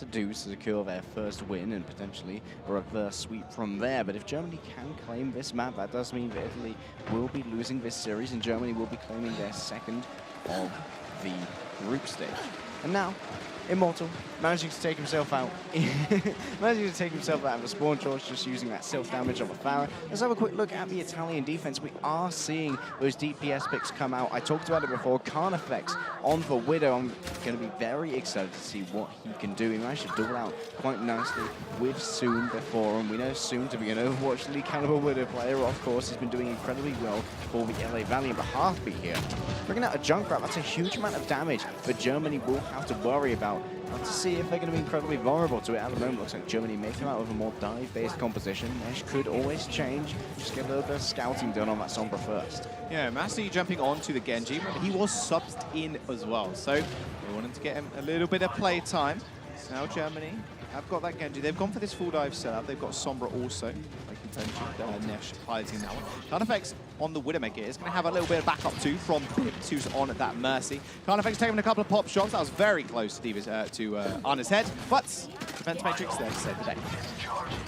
to do to secure their first win and potentially a reverse sweep from there. But if Germany can claim this map, that does mean that Italy will be losing this series and Germany will be claiming their second of the group stage. And now, Immortal managing to take himself out. Managing to take himself out of the spawn torch, just using that self-damage of a Farah. Let's have a quick look at the Italian defense. We are seeing those DPS picks come out. I talked about it before. Carnifex on the Widow. I'm going to be very excited to see what he can do. He managed to duel out quite nicely with Soon before, and we know Soon to be an Overwatch League caliber Widow player. Of course, he's been doing incredibly well for the LA Valiant, but Heartbeat here. Bringing out a Junkrat, that's a huge amount of damage that Germany will have to worry about. To see if they're going to be incredibly vulnerable to it. At the moment, looks like Germany may come out with a more dive-based composition. Nesh could always change. Just get a little bit of scouting done on that Sombra first. Yeah, Massey jumping on to the Genji. Remember, he was subbed in as well, so they wanted to get him a little bit of play time. So now Germany have got that Genji. They've gone for this full dive setup. They've got Sombra also, like you mentioned, Nesh piloting that one. Carnifex on the Widowmaker is going to have a little bit of backup too from Bibbs, who's on at that Mercy. Carnifex taking a couple of pop shots. That was very close to Anna's head, but defense matrix there to save the day.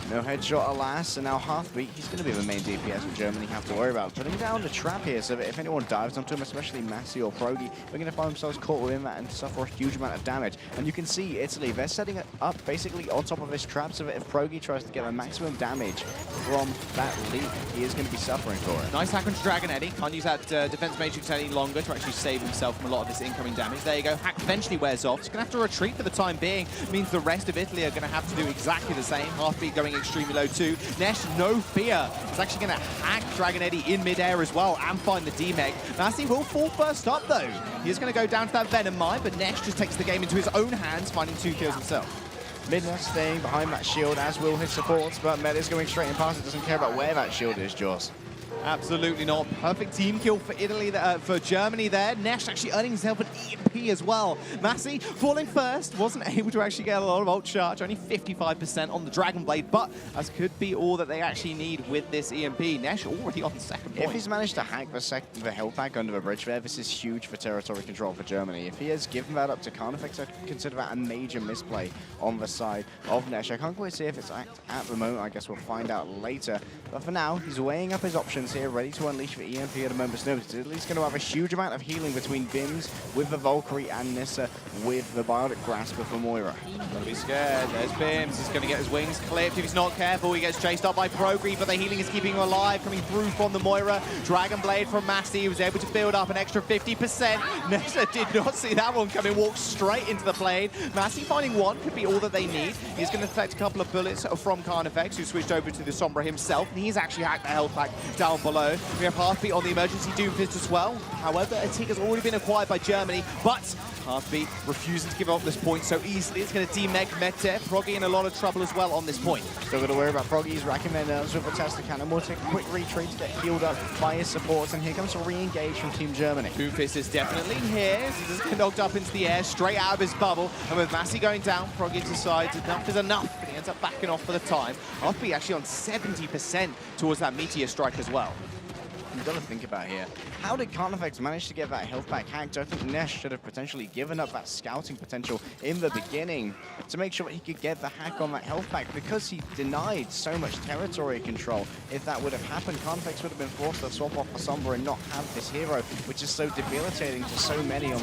No headshot, alas, and now Heartbeat, he's going to be the main DPS for Germany have to worry about. Putting down the trap here so that if anyone dives onto him, especially Massey or Progi, they're going to find themselves caught within that and suffer a huge amount of damage. And you can see Italy, they're setting it up basically on top of this trap so that if Progi tries to get the maximum damage from that leap, he is going to be suffering for it. Nice hack onto Dragon Eddy. Can't use that defense matrix any longer to actually save himself from a lot of this incoming damage. There you go. Hack eventually wears off. He's going to have to retreat for the time being. Means the rest of Italy are going to have to do exactly the same. Heartbeat going extremely low too. Nesh, no fear. He's actually going to hack Dragon Eddy in midair as well and find the D-Meg. Massey will fall first up though. He is going to go down to that Venom Mine, but Nesh just takes the game into his own hands, finding 2 kills himself. Midna staying behind that shield, as will his supports, but Meta's going straight in past it, doesn't care about where that shield is, Jaws. Absolutely not. Perfect team kill for Italy, for Germany there. Nesh actually earning himself an EMP as well. Massey falling first, wasn't able to actually get a lot of ult charge, only 55% on the Dragon Blade, but that could be all that they actually need with this EMP. Nesh already on the second point. If he's managed to hack the health pack under the bridge there, this is huge for territory control for Germany. If he has given that up to Carnifex, I consider that a major misplay on the side of Nesh. I can't quite see if it's at the moment. I guess we'll find out later. But for now, he's weighing up his options here, ready to unleash the EMP at a moment's notice. Italy's going to have a huge amount of healing between Bims with the Valkyrie and Nissa with the Biotic Grasp of the Moira. Don't be scared. There's Bims. He's going to get his wings clipped. If he's not careful, he gets chased up by Progre, but the healing is keeping him alive, coming through from the Moira. Dragon Blade from Massey. He was able to build up an extra 50%. Nessa did not see that one coming, walked straight into the plane. Massey finding one could be all that they need. He's going to deflect a couple of bullets from Carnifex, who switched over to the Sombra himself, and he's actually hacked the health pack down below. We have Heartbeat on the emergency Doomfist as well. However, a tick has already been acquired by Germany, but Heartbeat refusing to give up this point so easily. It's going to demeg Mete. Froggy in a lot of trouble as well on this point. Still got to worry about Froggy. He's racking their nerves with a Tesla Cannon. We'll take a quick retreat to get healed up by his supports, and here comes a re-engage from Team Germany. Doomfist is definitely here. He just get knocked up into the air, straight out of his bubble, and with Massey going down, Froggy decides enough is enough, but he ends up backing off for the time. Heartbeat actually on 70% towards that Meteor Strike as well. You've got to think about here. How did Carnifex manage to get that health back hacked? I think Nesh should have potentially given up that scouting potential in the beginning to make sure that he could get the hack on that health back because he denied so much territory control. If that would have happened, Carnifex would have been forced to swap off for Sombra and not have this hero, which is so debilitating to so many on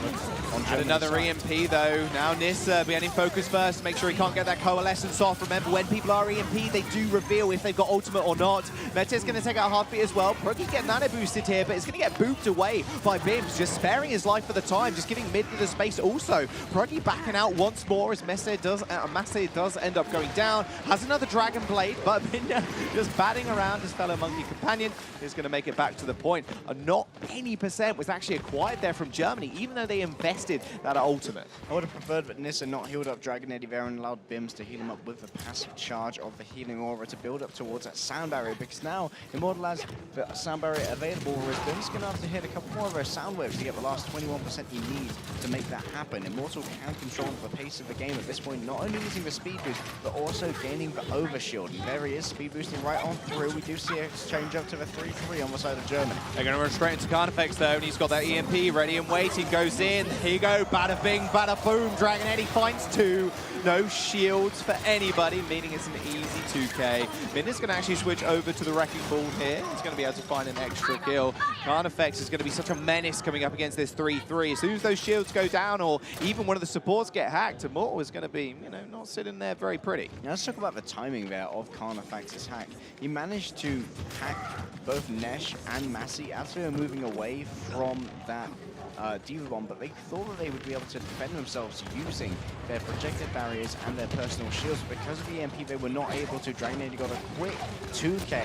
And another side. EMP though. Now Nissa being in focus first, make sure he can't get that coalescence off. Remember, when people are EMP, they do reveal if they've got ultimate or not. Mete's going to take out Heartbeat as well. Progi getting nano boosted here, but it's going to get booped away by Bims, just sparing his life for the time, just giving mid the space also. Progi backing out once more as Massey does end up going down. Has another Dragon Blade, but Minya just batting around his fellow monkey companion is going to make it back to the point. Not any percent was actually acquired there from Germany, even though they invested that ultimate. I would have preferred that Nissa not healed up Dragon Eddy there and allowed Bims to heal him up with the passive charge of the healing aura to build up towards that sound barrier, because now Immortal has the sound barrier available, whereas Bims going to have to hit a couple more of those sound waves to get the last 21% he needs to make that happen. Immortal can control the pace of the game at this point, not only using the speed boost, but also gaining the overshield. And there he is, speed boosting right on through. We do see a change up to the 3-3 on the side of Germany. They're going to run straight into Carnifex though, and he's got that EMP ready and waiting, goes in. Here you go, bada bing, bada boom. Dragon Eddy finds two. No shields for anybody, meaning it's an easy 2K. Minda's going to actually switch over to the Wrecking Ball here. He's going to be able to find an extra kill. Carnifex is going to be such a menace coming up against this 3-3. As soon as those shields go down or even one of the supports get hacked, Immortal is going to be, you know, not sitting there very pretty. Now let's talk about the timing there of Carnifex's hack. He managed to hack both Nesh and Massey as they were moving away from that Diva Bomb, but they thought that they would be able to defend themselves using their projected barriers and their personal shields. Because of the EMP, they were not able to. Dragon Age got a quick 2K.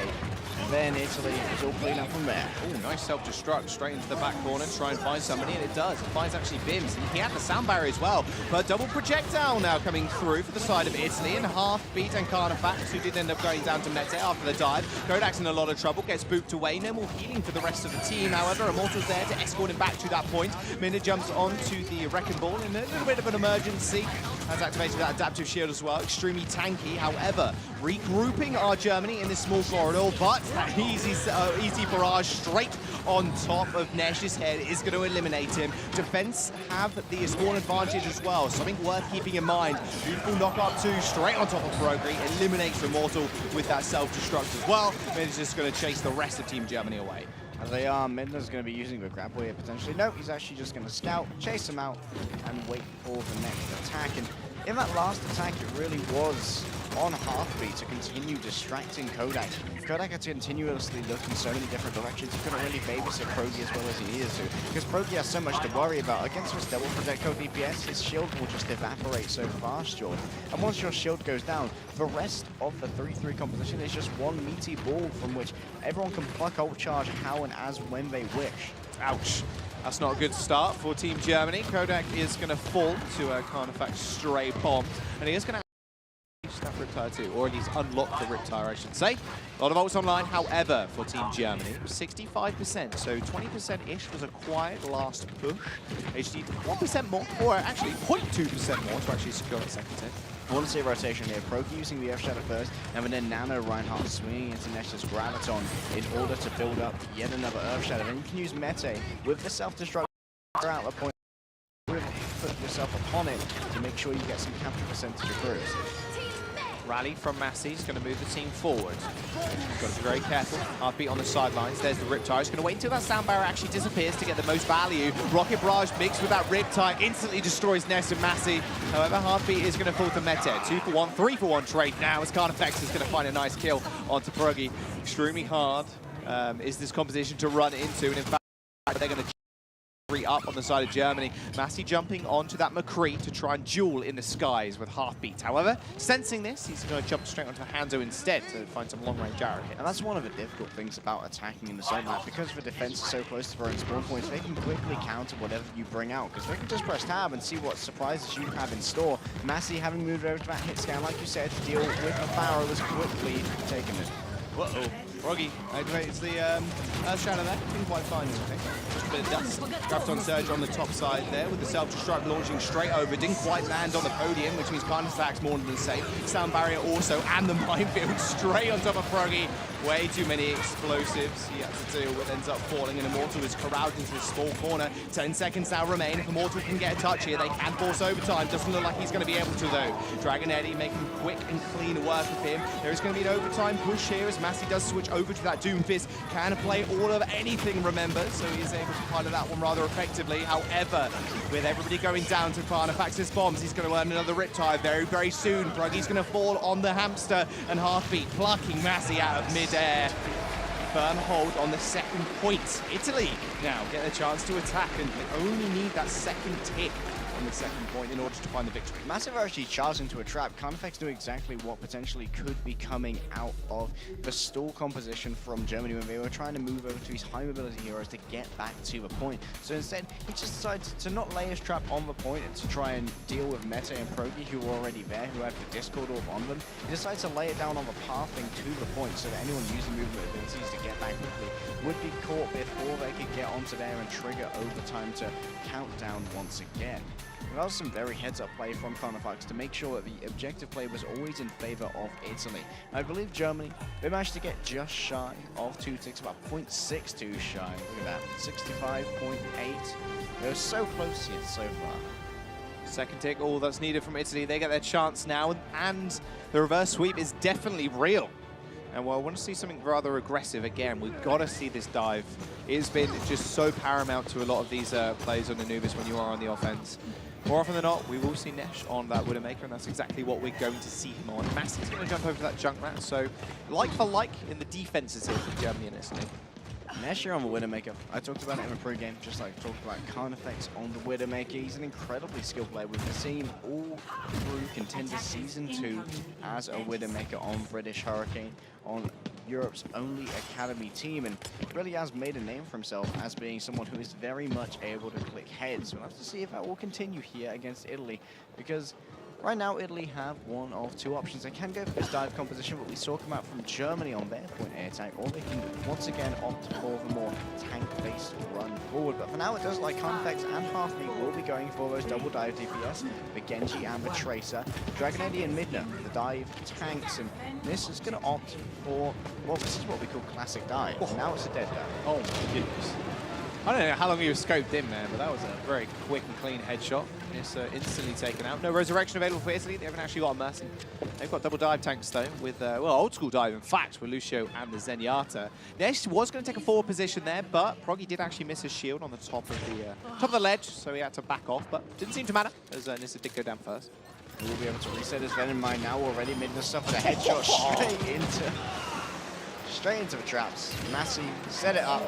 Then Italy was all clean up from there. Oh, nice self-destruct straight into the back corner to try and find somebody, and it does. It finds actually Bims. He had the sound barrier as well, but double projectile now coming through for the side of Italy, and Halfbeat and Carnifex, who did end up going down to Mete after the dive. Kodak's in a lot of trouble, gets booped away. No more healing for the rest of the team. However, Immortal's there to escort him back to that point. Minda jumps onto the Wrecking Ball in a little bit of an emergency. Has activated that adaptive shield as well. Extremely tanky. However, regrouping our Germany in this small corridor, but that easy barrage straight on top of Nesh's head is going to eliminate him. Defense have the spawn advantage as well. Something worth keeping in mind. Beautiful knock up 2 straight on top of Progry. Eliminates Immortal with that self-destruct as well. Minda's just going to chase the rest of Team Germany away. As they are, Midna's going to be using the grab wheel potentially. No, he's actually just going to scout, chase him out, and wait for the next attack. And in that last attack, it really was on Halfbeat to continue distracting Kodak. Kodak had to continuously look in so many different directions. He couldn't really babysit Progi as well as he needed to, because Progi has so much to worry about. Against this double projectile DPS, his shield will just evaporate so fast, Jordan. And once your shield goes down, the rest of the 3-3 composition is just one meaty ball from which everyone can pluck ult charge how and as when they wish. Ouch. That's not a good start for Team Germany. Kodak is going to fall to a Carnifex stray bomb, and he is going to that Riptire too, or at least unlock the Riptire, I should say. A lot of ults online, however, for Team Germany, it was 65%, so 20%-ish was a quiet last push. HD 1% more, or actually 0.2% more to actually secure that second hit. I want to see a rotation here. Progi using the Earth Shadow first, and then Nano Reinhardt swinging into Nesh's Graviton in order to build up yet another Earth Shadow. Then you can use Mete with the self-destruct out the point. Put yourself upon it to make sure you get some capture percentage of crews. Rally from Massey is going to move the team forward. Got to be very careful. Heartbeat on the sidelines. There's the Riptire. He's going to wait until that sound barrier actually disappears to get the most value. Rocket Barrage mixed with that Riptire instantly destroys Ness and Massey. However, Heartbeat is going to fall to Mete. 2-for-1, 3-for-1 trade now as Carnifex is going to find a nice kill onto Progi. Extremely hard is this composition to run into, and in fact, they're going to up on the side of Germany. Massey jumping onto that McCree to try and duel in the skies with Halfbeat. However, sensing this, he's going to jump straight onto Hanzo instead to find some long-range arrow hits. And that's one of the difficult things about attacking in the zone map. Because the defense is so close to their own spawn points, they can quickly counter whatever you bring out. Because they can just press tab and see what surprises you have in store. Massey, having moved over to that hit scan, like you said, to deal with the Pharaoh, was quickly taken it. Uh-oh. Froggy activates the Earth Shadow there. Didn't quite find it, I think. Just a bit of dust. Graviton Surge on the top side there with the self-destruct launching straight over. Didn't quite land on the podium, which means Carnifex more than safe. Sound barrier also, and the minefield straight on top of Froggy. Way too many explosives he had to deal with. Ends up falling, and Immortal is corralled into this small corner. 10 seconds now remain. If Immortal can get a touch here, they can force overtime. Doesn't look like he's going to be able to, though. Dragon Eddie making quick and clean work of him. There is going to be an overtime push here as Massey does switch over to that Doomfist. Can play all of anything, remember, so he is able to pilot that one rather effectively. However, with everybody going down to Carnifex's bombs, he's going to earn another Riptire very, very soon. Bruggy's going to fall on the hamster, and Heartbeat plucking Massey out of mid-air. Firm hold on the second point. Italy now get a chance to attack, and they only need that second tick on the second point in order to find the victory. Massive actually charged into a trap. Carnifex knew exactly what potentially could be coming out of the stall composition from Germany when they were trying to move over to these high mobility heroes to get back to the point. So instead, he just decided to not lay his trap on the point and to try and deal with Mete and Progi, who were already there, who had the Discord orb on them. He decided to lay it down on the pathing to the point so that anyone using movement abilities to get back quickly would be caught before they could get onto there and trigger overtime to count down once again. That was some very heads-up play from Carnifex to make sure that the objective play was always in favor of Italy. I believe Germany, they managed to get just shy of 2 ticks, about 0.62 shy. Look at that, 65.8. They were so close yet so far. Second tick, all that's needed from Italy. They get their chance now, and the reverse sweep is definitely real. And while I want to see something rather aggressive again, we've got to see this dive. It's been just so paramount to a lot of these plays on Anubis when you are on the offense. More often than not, we will see Nesh on that Widowmaker, and that's exactly what we're going to see him on. Massey's going to jump over to that Junkrat, so like for like in the defenses here for Germany and Italy. Nesh here on the Widowmaker. I talked about it in the pre-game, just like talked about Carnifex on the Widowmaker. He's an incredibly skilled player. We've seen all through Contender Season 2 as a Widowmaker on British Hurricane, on Europe's only academy team, and really has made a name for himself as being someone who is very much able to click heads. We'll have to see if that will continue here against Italy, because right now, Italy have one of two options. They can go for this dive composition, but we saw come out from Germany on their point air tank, or they can once again opt for the more tank-based run forward. But for now, it does like Carnifex and Halfbeat will be going for those double dive DPS, the Genji and the Tracer. Dragon Eddy and Midna, the dive tanks, and this is going to opt for, well, this is what we call classic dive. Oh. Now it's a dead dive. Oh my goodness. I don't know how long you were scoped in, man, but that was a very quick and clean headshot. It's instantly taken out. No resurrection available for Italy. They haven't actually got a Mercy. They've got double dive tanks, though, with, well, old school dive, in fact, with Lucio and the Zenyatta. Nesh was going to take a forward position there, but Proggy did actually miss his shield on the top of the ledge, so he had to back off, but didn't seem to matter, as Nissa did go down first. He will be able to reset his Venom Mine now already. Midna suffered a headshot straight into the traps. Massey set it up.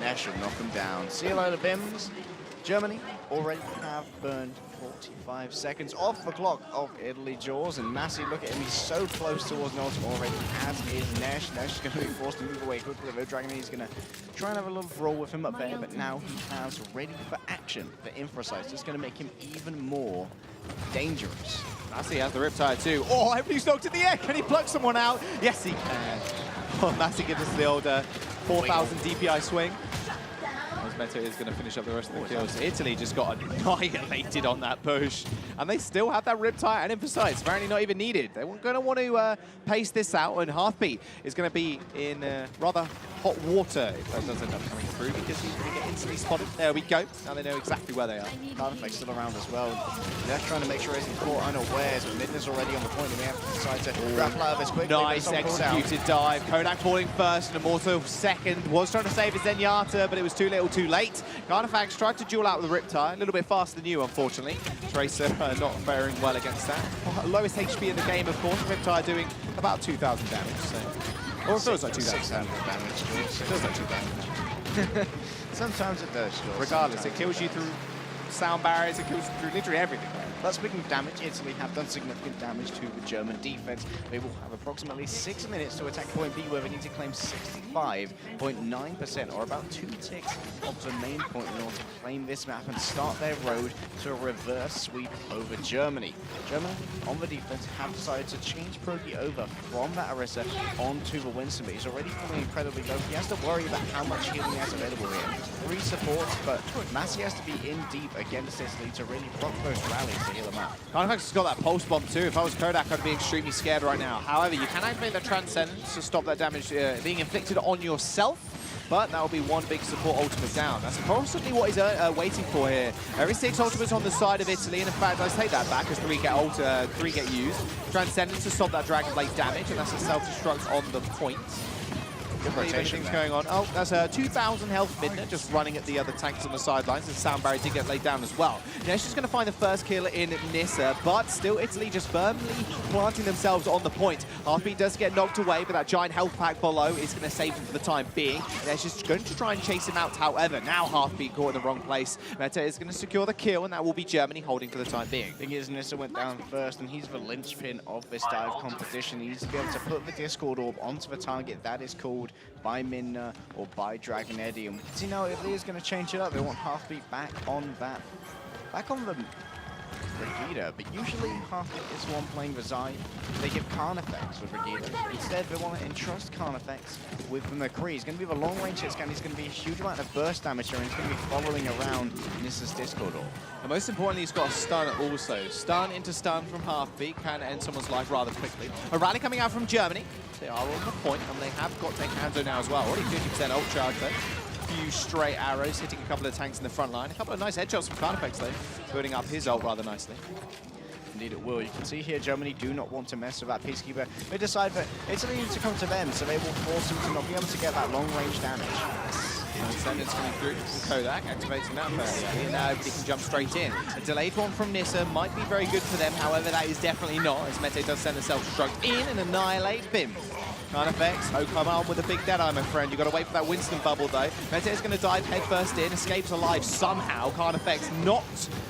Nesh will knock him down. See a load of bims. Germany already have burned 45 seconds off the clock of Italy Jaws, and Massey, look at him, he's so close towards an ultimate already, as is Nesh. Nesh is going to be forced to move away quickly. The Dragon He's going to try and have a little brawl with him up there, but now he has ready for action the Infrasight. It's going to make him even more dangerous. Massey has the Riptide too. Oh, everybody's knocked in the air. Can he plug someone out? Yes, he can. Oh, Massey gives us the old 4,000 DPI swing. Meta is going to finish up the rest of the kills. Italy just got annihilated on that push, and they still have that Riptide and Infrasight. Apparently not even needed. They're going to want to pace this out, and Halfbeat is going to be in rather hot water if that does end up coming through, because he's going to get instantly spotted. There we go. Now they know exactly where they are. Carnifex still around as well. They're trying to make sure he's caught unawares, but Midna's already on the point. They may have to decide to grapple out of this quickly. Nice executed dive. Kodak falling first, and Immortal second. Was trying to save his Zenyatta, but it was too little too late. Carnifex tried to duel out with the Riptide, a little bit faster than you, unfortunately. Tracer not faring well against that. Lowest HP in the game, of course. Riptide doing about 2,000 damage. So. Or it feels like 2,000 damage. It feels like 2,000. Sometimes it does. Regardless, it kills you through sound barriers, it kills you through literally everything. But speaking of damage, Italy have done significant damage to the German defense. They will have approximately 6 minutes to attack point B, where they need to claim 65.9%, or about 2 ticks of the main point, in order to claim this map and start their road to a reverse sweep over Germany. Germany, on the defense, have decided to change Proggy over from that Orisa onto the Winston, but he's already feeling incredibly low. He has to worry about how much healing he has available here. 3 supports, but Massey has to be in deep against Italy to really proc those rallies to heal him up. Carnifex has got that pulse bomb too. If I was Kodak, I'd be extremely scared right now. However, you can activate the Transcendence to stop that damage being inflicted on yourself, but that will be one big support ultimate down. That's possibly what he's waiting for here. Every 6 ultimates on the side of Italy, and in fact, I take that back as 3 get used. Transcendence to stop that Dragon Blade damage, and that's a self-destruct on the point. Good rotation going on. Oh, that's a 2,000 health Midna just running at the other tanks on the sidelines, and Sound Barrier did get laid down as well. Nesh is going to find the first kill in Nissa, but still Italy just firmly planting themselves on the point. Halfbeat does get knocked away, but that giant health pack below is going to save him for the time being. Nesh is going to try and chase him out, however. Now Halfbeat caught in the wrong place. Meta is going to secure the kill, and that will be Germany holding for the time being. Thing is, Nissa went down first, and he's the linchpin of this dive competition. He needs to be able to put the Discord Orb onto the target. That is called by Midna or by Dragon Eddy. And you know, Italy is going to change it up. They want Halfbeat back on the Brigida, but usually Halfbeat is the one playing the Zai. They give Carnifex with Brigida. Instead, they want to entrust Carnifex with the McCree. He's going to be the long-range hit scan. He's going to be a huge amount of burst damage here, and he's going to be following around Nissa's Discord Orb. And most importantly, he's got a stun also. Stun into stun from Halfbeat can end someone's life rather quickly. A rally coming out from Germany. They are on the point, and they have got their Kanzo now as well. Already 50% ult charge though. few stray arrows, hitting a couple of tanks in the front line. A couple of nice headshots from Carnifex though, building up his ult rather nicely. Indeed it will. You can see here Germany do not want to mess with that Peacekeeper. They decide that Italy needs to come to them, so they will force them to not be able to get that long-range damage. Transcendence coming through from Kodak, activating that first. And now everybody can jump straight in. A delayed one from Nissa might be very good for them, however that is definitely not, as Mete does send the self-destruct in and annihilate Bim. Carnifex, oh come on with a big Deadeye, my friend. You've got to wait for that Winston bubble though. Mete is going to dive headfirst in, escapes alive somehow. Carnifex not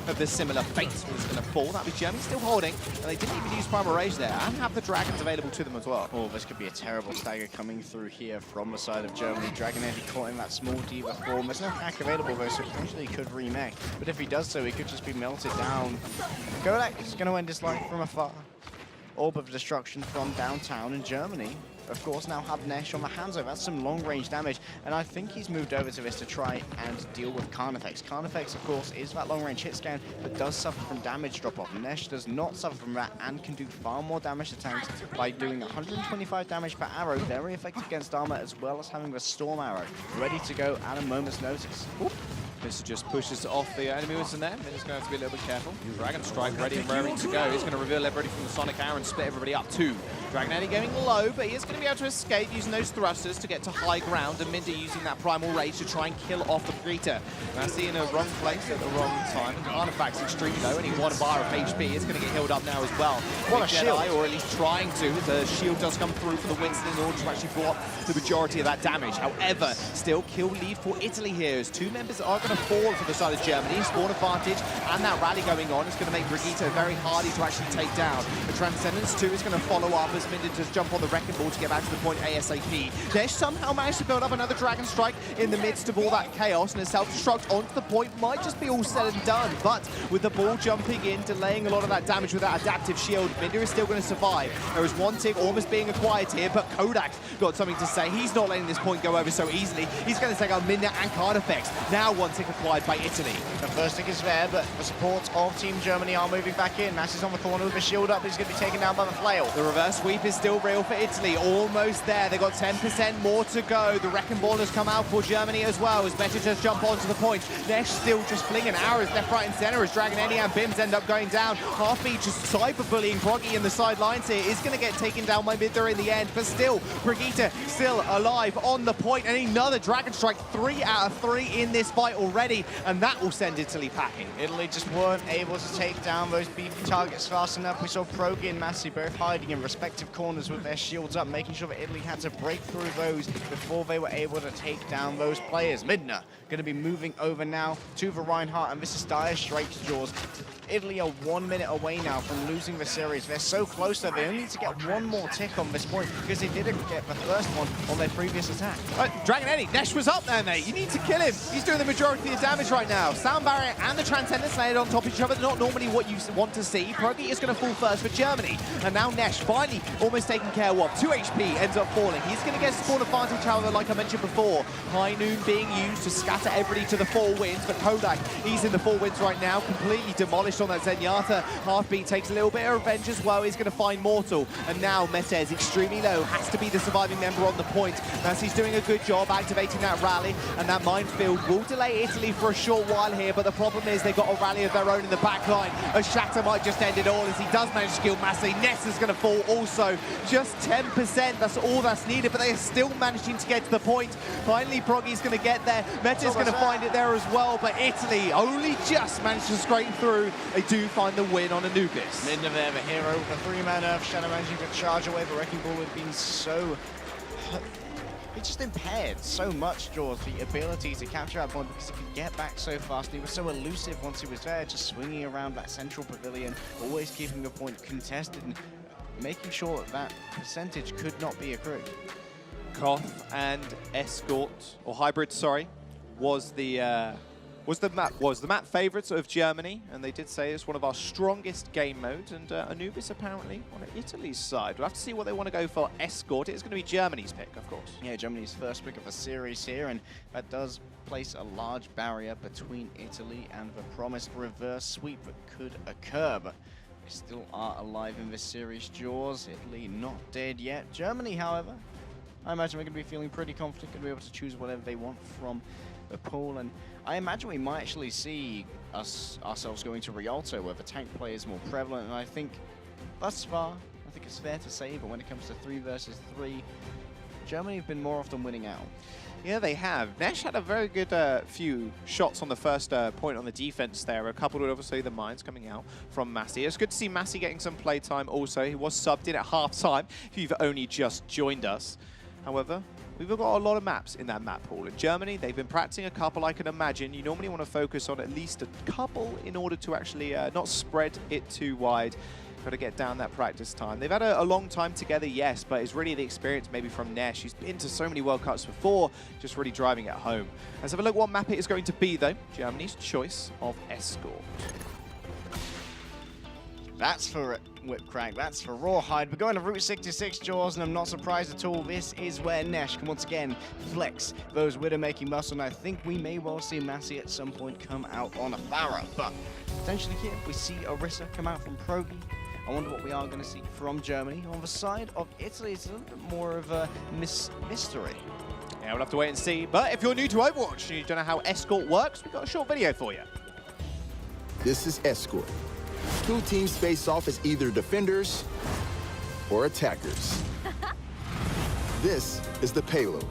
of the similar fate is going to fall. That'll be Germany still holding, and they didn't even use Primal Rage there, and have the Dragons available to them as well. Oh, this could be a terrible stagger coming through here from the side of Germany. Dragon Eddy caught in that small diva form. There's no hack available though, so potentially he could remake. But if he does so, he could just be melted down. Kodak is going to end his life from afar. Orb of Destruction from downtown in Germany. Of course, now have Nesh on the hands over. That's some long-range damage, and I think he's moved over to this to try and deal with Carnifex. Carnifex, of course, is that long-range hit scan, but does suffer from damage drop-off. Nesh does not suffer from that and can do far more damage to tanks by doing 125 damage per arrow, very effective against armor, as well as having the Storm Arrow ready to go at a moment's notice. Oop. This just pushes off the enemy who's in there. He's going to have to be a little bit careful. Dragon Strike ready and raring to go. He's going to reveal everybody from the Sonic Arrow and split everybody up too. Dragon Eddy going low, but he is going to be able to escape using those thrusters to get to high ground, and Minda using that Primal Rage to try and kill off the Brigitte. Massey in a wrong place at the wrong time. Artifact's extremely low, only 1 bar of HP. It's going to get healed up now as well. What a shield. Or at least trying to. The shield does come through for the Winston in order to actually block the majority of that damage. However, still kill lead for Italy here, as 2 members are going to fall for the side of Germany. Spawn advantage and that rally going on is going to make Brigitte very hardy to actually take down. The Transcendence 2 is going to follow up as Minda does jump on the wrecking ball to get back to the point ASAP. Nesh somehow managed to build up another Dragon Strike in the midst of all that chaos, and a self-destruct onto the point might just be all said and done, but with the ball jumping in, delaying a lot of that damage with that adaptive shield, Minda is still going to survive. There is 1 tick almost being acquired here, but Kodak's got something to say. He's not letting this point go over so easily. He's going to take out Minda and Carnifex. Now 1 tick acquired by Italy. The first tick is there, but the support of Team Germany are moving back in. Mass is on the corner with a shield up, but he's going to be taken down by the flail. The reverse sweep is still real for Italy, almost there. They've got 10% more to go. The Wrecking Ball has come out for Germany as well, as Mete just jump onto the point. Nesh still just flinging arrows left, right, and center as Dragon Eddy and Bims end up going down. Halfbeat just cyberbullying Proggy in the sidelines here. Is going to get taken down by Minda in the end, but still, Brigitte still alive on the point, and another Dragon Strike, 3 out of 3 in this fight already, and that will send Italy packing. Italy just weren't able to take down those beefy targets fast enough. We saw Proggy and Massey both hiding in respective corners with their shields up, making sure that Italy had to break through those before they were able to take down those players. Midna going to be moving over now to the Reinhardt, and this is dire straits, Jaws. Italy are 1 minute away now from losing the series. They're so close that they only need to get 1 more tick on this point, because they didn't get the first one on their previous attack. Dragon Eddy, Nesh was up there, mate. You need to kill him. He's doing the majority of damage right now. Sound Barrier and the Transcendence layered on top of each other, not normally what you want to see. Proggy is going to fall first for Germany, and now Nesh finally almost taken care of. 2 HP ends up falling. He's going to get spawn advantage, however, like I mentioned before. High Noon being used to scatter everybody to the 4 winds, but Kodak, he's in the 4 winds right now, completely demolished on that Zenyatta. Halfbeat takes a little bit of revenge as well. He's going to find Mortal, and now Mete is extremely low, has to be the surviving member on the point. Massey's doing a good job activating that rally, and that minefield will delay Italy for a short while here, but the problem is they've got a rally of their own in the back line. A Shatter might just end it all as he does manage to kill Massey. Ness is going to fall also. Just 10%, that's all that's needed, but they are still managing to get to the point. Finally, Proggy's going to get there. Meta's going to find it there as well, but Italy only just managed to scrape through. They do find the win on Anubis. Midna there, the hero with a 3-man Earth Shadow managing to charge away. The Wrecking Ball had been so... It just impaired so much, Jaws, the ability to capture that point, because he could get back so fast. He was so elusive once he was there, just swinging around that central pavilion, always keeping the point contested and making sure that percentage could not be accrued. Koth and Escort, or Hybrid, sorry, was the map favourites of Germany, and they did say it's one of our strongest game modes, and Anubis apparently on Italy's side. We'll have to see what they want to go for Escort. It's going to be Germany's pick, of course. Yeah, Germany's first pick of the series here, and that does place a large barrier between Italy and the promised reverse sweep that could occur, but they still are alive in this series, Jaws. Italy not dead yet. Germany, however, I imagine we're going to be feeling pretty confident, going to be able to choose whatever they want from the pool. And I imagine we might actually see ourselves going to Rialto, where the tank play is more prevalent. And I think thus far, I think it's fair to say, but when it comes to 3 versus 3, Germany have been more often winning out. Yeah, they have. Nesh had a very good few shots on the first point on the defense there. A couple with obviously the mines coming out from Massey. It's good to see Massey getting some playtime also. He was subbed in at half-time if you've only just joined us. However, we've got a lot of maps in that map pool. In Germany, they've been practicing a couple, I can imagine. You normally want to focus on at least a couple in order to actually not spread it too wide. Got to get down that practice time. They've had a long time together, yes, but it's really the experience maybe from Nesh. He's been to so many World Cups before, just really driving it home. Let's have a look what map it is going to be, though. Germany's choice of Escort. That's for Whipcrank, that's for Rawhide. We're going to Route 66, Jaws, and I'm not surprised at all. This is where Nesh can once again flex those Widow-making muscle, and I think we may well see Massey at some point come out on a Farah. But potentially here, we see Orisa come out from Progi. I wonder what we are going to see from Germany. On the side of Italy, it's a little bit more of a mystery. Yeah, we'll have to wait and see. But if you're new to Overwatch and you don't know how Escort works, we've got a short video for you. This is Escort. 2 teams face off as either defenders or attackers. This is the payload.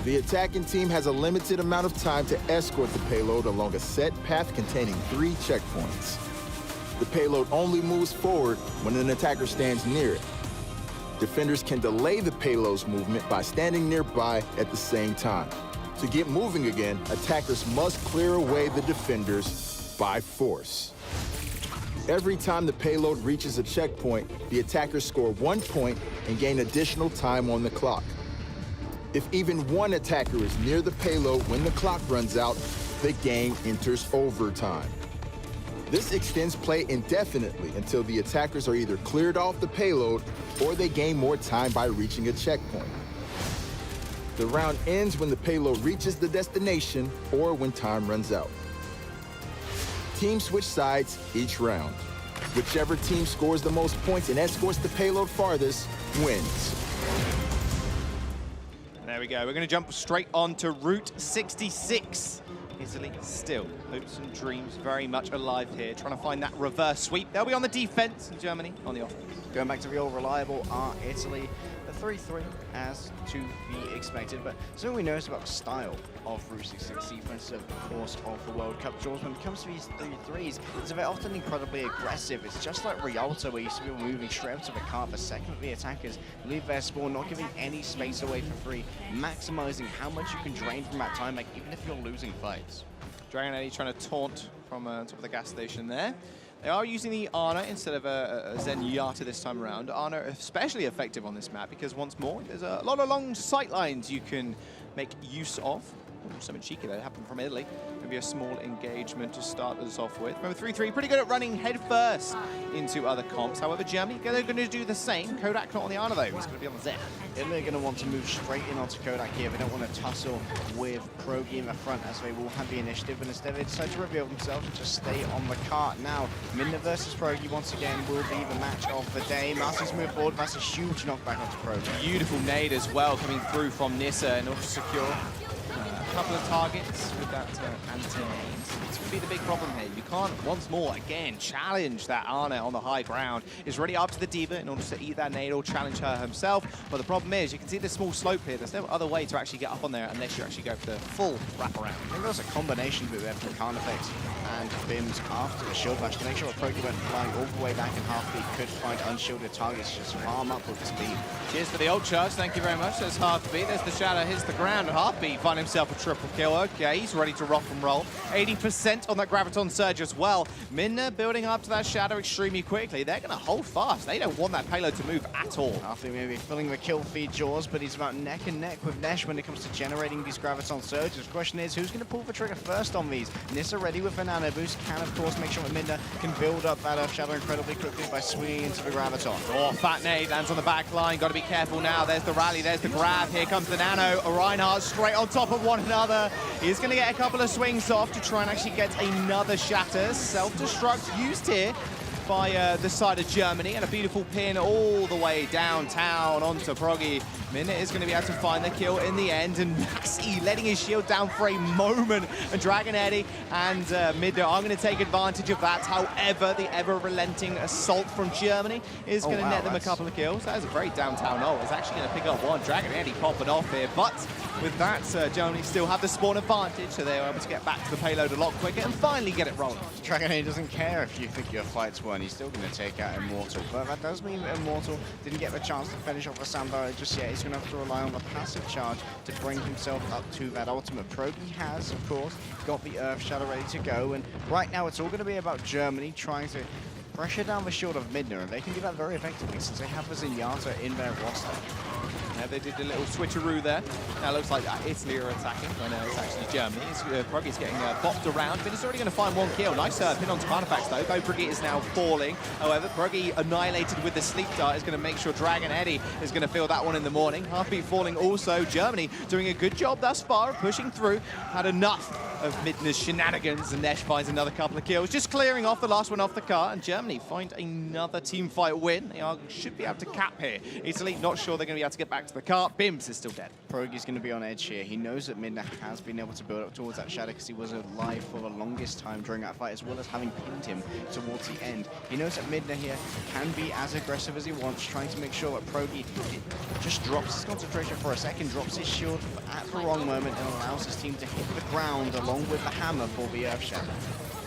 The attacking team has a limited amount of time to escort the payload along a set path containing 3 checkpoints. The payload only moves forward when an attacker stands near it. Defenders can delay the payload's movement by standing nearby at the same time. To get moving again, attackers must clear away the defenders by force. Every time the payload reaches a checkpoint, the attackers score 1 point and gain additional time on the clock. If even one attacker is near the payload when the clock runs out, the game enters overtime. This extends play indefinitely until the attackers are either cleared off the payload or they gain more time by reaching a checkpoint. The round ends when the payload reaches the destination or when time runs out. Teams switch sides each round. Whichever team scores the most points and escorts the payload farthest wins. There we go. We're going to jump straight on to Route 66. Italy still hopes and dreams very much alive here, trying to find that reverse sweep. They'll be on the defense, and Germany on the offense. Going back to the all reliable are Italy. The 3-3 as to be expected, but something we noticed about the style of Route 66 defense over the course of the World Cup, Jaws, when it comes to these 3-3s, is they're often incredibly aggressive. It's just like Rialto, where you see people moving straight up to the cart the second that the attackers leave their spawn, not giving any space away for free, maximizing how much you can drain from that time, like even if you're losing fights. Dragon Eddie trying to taunt from top of the gas station there. They are using the Ana instead of a Zenyatta this time around. Ana especially effective on this map because once more, there's a lot of long sight lines you can make use of. Something cheeky that happened from Italy. Maybe a small engagement to start us off with. Remember 3-3, pretty good at running head first into other comps. However, Germany, they're going to do the same. Kodak not on the Ana though, he's going to be on the Zed. Italy are going to want to move straight in onto Kodak here. They don't want to tussle with Progi in the front as they will have the initiative, but instead they decide to reveal themselves and just stay on the cart. Now, Minna versus Progi once again will be the match of the day. Marcy's move forward, that's a huge knockback onto Progi. Beautiful nade as well coming through from Nissa in order to secure a couple of targets with that anti-nade. It's going to be the big problem here. You can't, once more, again, challenge that Ana on the high ground. It's really up to the Diva in order to eat that nade or challenge her himself. But the problem is, you can see this small slope here. There's no other way to actually get up on there unless you actually go for the full wraparound. I think there's a combination move there from Carnifex and Bims after the shield bash to make sure that Progi went flying all the way back in half-beat, could find unshielded targets, just farm up with speed. Cheers for the ult charge, thank you very much. There's Halfbeat, there's the shadow, hits the ground. Halfbeat find himself a triple kill. Okay, he's ready to rock and roll. 80% on that Graviton Surge as well. Minna building up to that shadow extremely quickly. They're going to hold fast. They don't want that payload to move at all. Halfbeat maybe filling the kill feed, Jaws, but he's about neck and neck with Nesh when it comes to generating these Graviton Surges. The question is, who's going to pull the trigger first on these? Nissa ready with a nano boost, can of course make sure that Minna can build up that Earth Shadow incredibly quickly by swinging into the Graviton. Oh, fat nade lands on the back line. Got to be careful now. There's the rally, there's the grab. Here comes the nano. Reinhardt straight on top of one another. He's going to get a couple of swings off to try and actually get another shatter. Self-destruct used here. by the side of Germany, and a beautiful pin all the way downtown onto Proggy. Minute is going to be able to find the kill in the end, and Maxi letting his shield down for a moment, and Dragon Eddie and Midna are going to take advantage of that. However, the ever-relenting assault from Germany is going to net them a couple of kills. That is a very downtown ult. It's actually going to pick up one. Dragon Eddie popping off here, but with that, Germany still have the spawn advantage, so they were able to get back to the payload a lot quicker and finally get it rolling. Dragon Eddie doesn't care if you think your fight's won. He's still going to take out Immortal, but that does mean that Immortal didn't get the chance to finish off the Sandbar just yet. He's going to have to rely on the passive charge to bring himself up to that ultimate. Proggy has, of course, got the Earth Shadow ready to go, and right now it's all going to be about Germany trying to pressure down the shield of Midna, and they can do that very effectively since they have the Zenyatta in their roster. Yeah, they did a little switcheroo there. Now it looks like Italy are attacking, but it's actually Germany. Proggy's getting bopped around, but he's already going to find one kill. Nice pin onto Artifacts though. Though Proggy is now falling. However, Proggy annihilated with the sleep dart is going to make sure Dragon Eddie is going to feel that one in the morning. Heartbeat falling also. Germany doing a good job thus far of pushing through. Had enough of Midna's shenanigans, and Nesh finds another couple of kills. Just clearing off the last one off the car, and Germany find another team fight win. They should be able to cap here. Italy, not sure they're going to be able to get back to the car. Bims is still dead. Proggy's going to be on edge here. He knows that Midna has been able to build up towards that shadow because he was alive for the longest time during that fight, as well as having pinned him towards the end. He knows that Midna here can be as aggressive as he wants, trying to make sure that Proggy just drops his concentration for a second, drops his shield at the wrong moment, and allows his team to hit the ground along with the hammer for the Earth Shadow.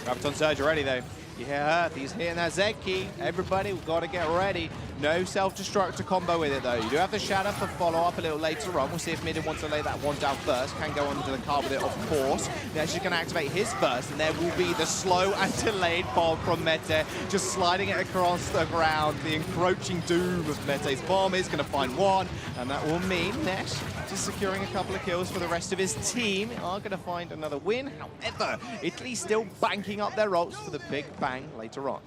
Graviton Surge already though. Yeah, he's hitting that Z key. Everybody, we've got to get ready. No self-destruct to combo with it, though. You do have the Shadow for follow-up a little later on. We'll see if Midden wants to lay that one down first. Can go onto the car with it, of course. Then she's going to activate his burst, and there will be the slow and delayed bomb from Mete, just sliding it across the ground. The encroaching doom of Mete's bomb is going to find one, and that will mean Nesh just securing a couple of kills for the rest of his team. Are going to find another win. However, Italy still banking up their ults for the big bang later on.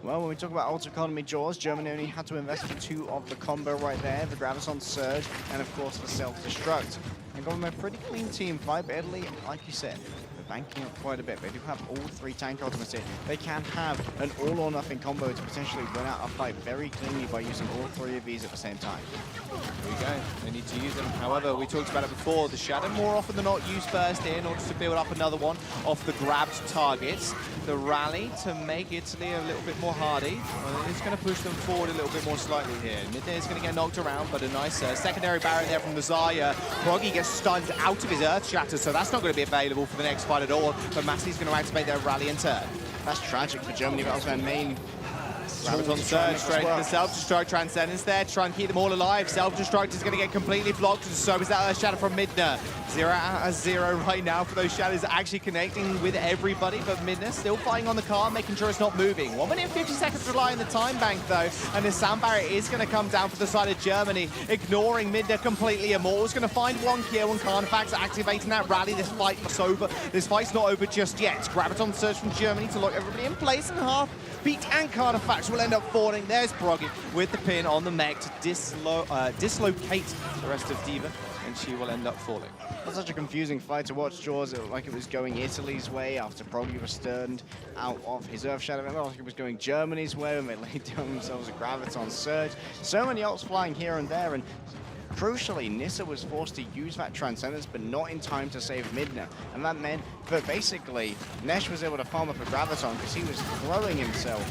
Well, when we talk about ult economy jaws, Germany only had to invest in two of the combo right there, the Graviton Surge, and of course the self-destruct. And got a pretty clean team fight, but Italy, like you said, they're banking up quite a bit. They do have all three tank ultimates here. They can have an all-or-nothing combo to potentially win out a fight very cleanly by using all three of these at the same time. There we go. They need to use them. However, we talked about it before, the Shadow more often than not used first here in order to build up another one off the grabbed targets. The rally to make Italy a little bit more hardy. Well, it's going to push them forward a little bit more slightly here. Midday is going to get knocked around, but a nice secondary barrier there from the Zarya. Proggy gets stunned out of his Earth Shatter, so that's not going to be available for the next fight at all. But Massey's going to activate their rally and turn. That's tragic for Germany, but also their main Graviton Surge straight to the Self-Destruct. Transcendence there to try and keep them all alive. Self-Destruct is going to get completely blocked, and so is that Shadow from Midna. 0 out of 0 right now for those Shadows actually connecting with everybody, but Midna still fighting on the car, making sure it's not moving. 1 minute and 50 seconds to rely on the time bank, though, and the sound barrier is going to come down for the side of Germany, ignoring Midna completely. Immortal's going to find one kill, and Carnifex activating that rally. This fight's over. This fight's not over just yet. Graviton Surge from Germany to lock everybody in place, and Heartbeat and Carnifex will end up falling. There's Proggy with the pin on the mech to dislocate the rest of D.Va, and she will end up falling. It was such a confusing fight to watch, Jaws. It looked like it was going Italy's way after Proggy was turned out of his Earth Shadow. It looked like it was going Germany's way when they laid down themselves a Graviton Surge. So many ults flying here and there, and crucially, Nissa was forced to use that Transcendence, but not in time to save Midna. And that meant that basically, Nesh was able to farm up a Graviton because he was throwing himself